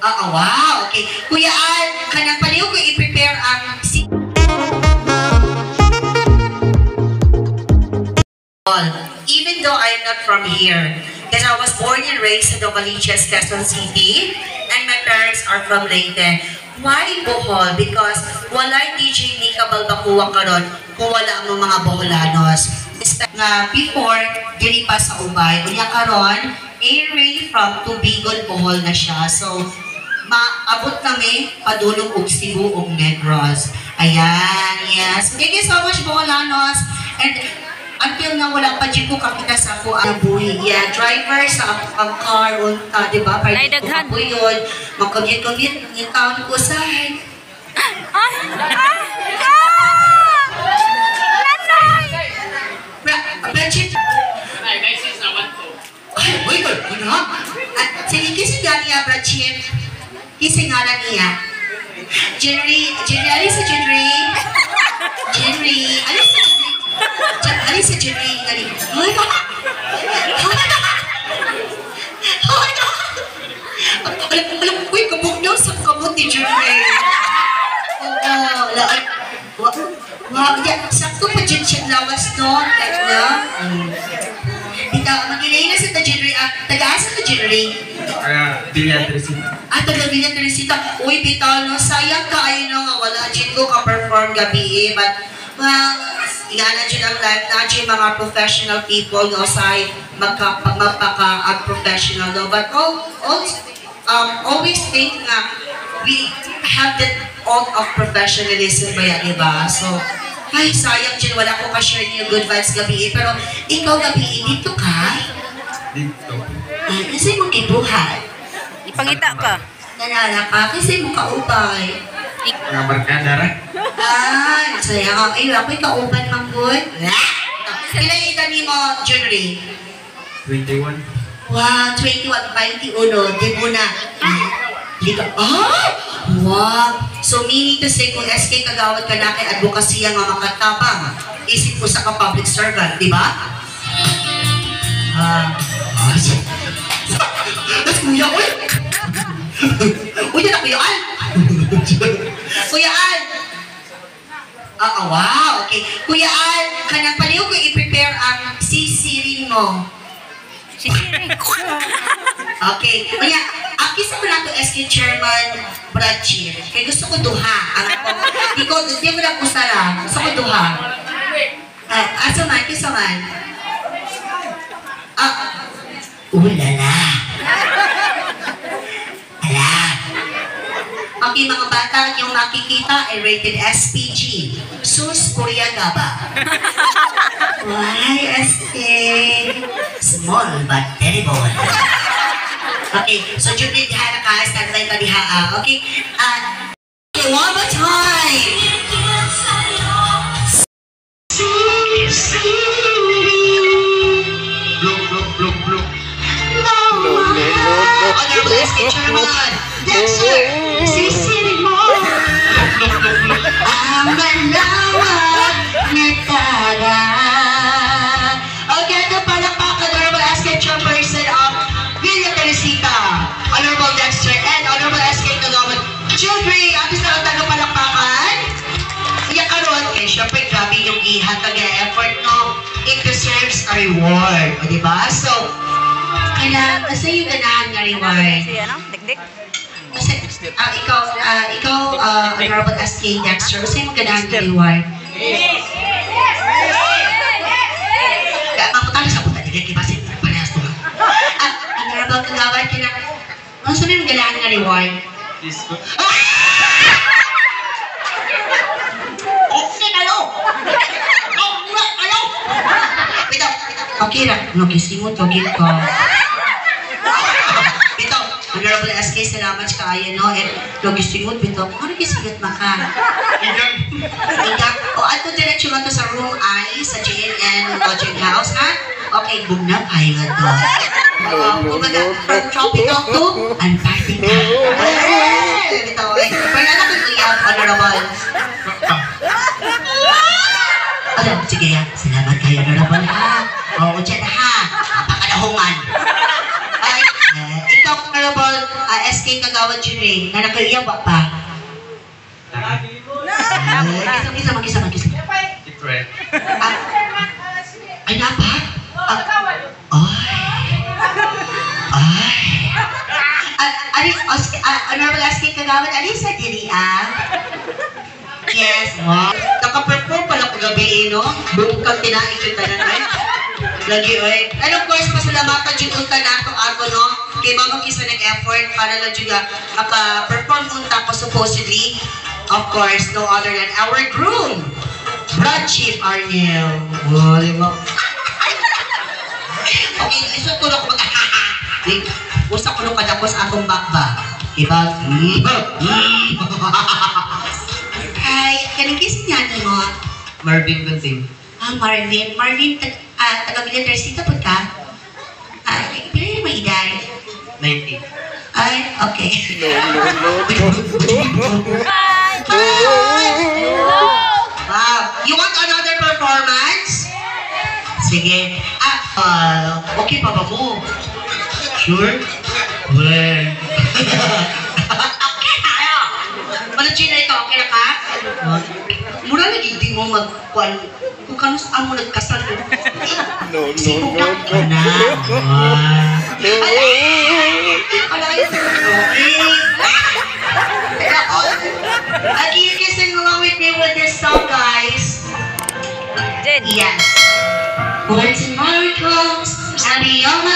Wow, okay. Kuya Al, kanang paliw ko i-prepare ang even though I am not from here, because I was born and raised in Novaliches, Quezon City, and my parents are from Leyte. Why Bohol? Because wala DJ ni Kabalbakuwang karon kung wala ang mga Boholanos. Nga before, diri pa sa Ubay. Unya karon, area from Tubigon, Bohol na siya. So, maabot kami padulong og Cebu og Negros. Ayan, yes. Thank you so much, Boholanos. And until na wala pa dyan ko kakita sa ako ang buhay. Yeah, driver sa ang car, di ba? Ay, daghan. Ko yun. Mag-commute, yung taon ko sa Brachit. Ay, boy, ano? At sige kasi gani ya, Brachit. Kasi ngalan niya. Jenry, alis sa Jenry. Jenry, alis sa Jenry. Alis sa Jenry. Ay, alam ko yung kabog niyo sa kabog ni Jenry. Wow, sakto pa dyan siya lawas doon. Mag-inay na sa Jenry. Taga-asa sa Jenry? Villa Teresita. Taga Villa Teresita. Uy, Vital, no? Sayang ka ayun no, wala dyan ko ka-perform gabi But, well, ingana dyan ang life na dyan mga professional people, no? Say, magpaka-professional, no? But, always think na we have that oath of professionalism ba yan, diba? So, ay, sayang dyan, wala ko ka-share niyo good vibes gabi Pero, ikaw gabi dito ka? Dito. Kasi mong kibuhay. Ipangita ka. Nanala ka kasi mong kaupay. Mga barkada ra. Sayang. Ay, ako'y kauban mang good. Kailan edad ni mo, Junry? 21. Wow, 21, 21. Di mo na. Wow. So, meaning to say, kung SK kagawad ka na kay advokasya nga makatabang, isip ko sa ka-public servant, di ba? That's Kuya Al! Uy, na Kuya Al! Kuya Al! Wow, okay. Kuya Al, kanang paliw ko i-prepare ang sisirin mo. Sisirin? Okay. Kaya, kisa ko na ito SK Chairman Brachir. Kaya gusto ko duha. Di mo lang kusara. Gusto ko duha. Asa man? Kisa man? Ulala. Ala. Okay, mga bata, yung makikita ay rated SPG. Sus Puriagaba. Why, SK? Small but terrible. Okay, so Judith, diha na ka, standby ka diha. Okay, one more time. Blok. Honorable SK Chairman, Dexter, sisirin mo. Ang malawak na taga. Okay, ito palakpakan, Honorable SK Chairperson of Villa Teresita, Honorable Dexter, and Honorable SK Kagawad Children. Atis na lang tayo palakpakan. Kaya karoon, kaya syempre grabe yung ihat kag-effort, no? It deserves a reward. O diba? So, kailangan kasi yung ganahan nga reward. Dik-dik. Kasi, ikaw, Honorable SK Dexter, kasi yung ganahan nga reward. Kaya maputali sa puta, hindi ba siya parehas to ha? Honorable Kagawad, ano sabi yung ganahan nga reward? Disco. Okay ra, nagisingot, okay ka. Ito, Honorable SK, salamat kaayo, no? And nagisingot, ito, ano nagisingot maka? Igang. O, ato diretso nga to sa room I, sa JNN Lodging House, ha? Okay, bugna kayo nga to. Kumbaga, from tropical to Antarctica. Ito, pero anak ko yung Honorable. Sige yan, salamat kayo, Honorable, ha? Oo, dyan ha. Napakadahungan. Ikaw, Honorable SK kay kagawad yun eh. Na nakaliyawa pa. Mag-isa. Secret. Ay, dapat? Honorable asking kagawad, alis sa diri Yes, wow. Naka-perform pala ko gabi, no? Buong kang tinaik yung tanan, eh. Lagi, oy. And of course, pasalamatan yung unta na ako, no? Kay Mama Kisa nag-effort para lang yung maka-perform unta ko supposedly. Of course, no other than our groom, Brad Chief Arnel. Wow, diba? Okay, iso tulog ko usa ko nung kadakos akong bakba. Diba? Hi, kaning kiss niya mo? Marvin Gunting. Marvin. Marvin, taga-military seat po ka? Pila yung edad? 19. Ay, okay. Wow. You want another performance? Sige. Okay pa ba mo? Sure? Well. Okay tayo. Malachina ito, okay na ka? Mura na hindi mo magkuhan. Kung kanus mo nagkasal. No. Na. Can you sing along with me with this song, guys? Jen. Yes. When tomorrow comes, I'll be on my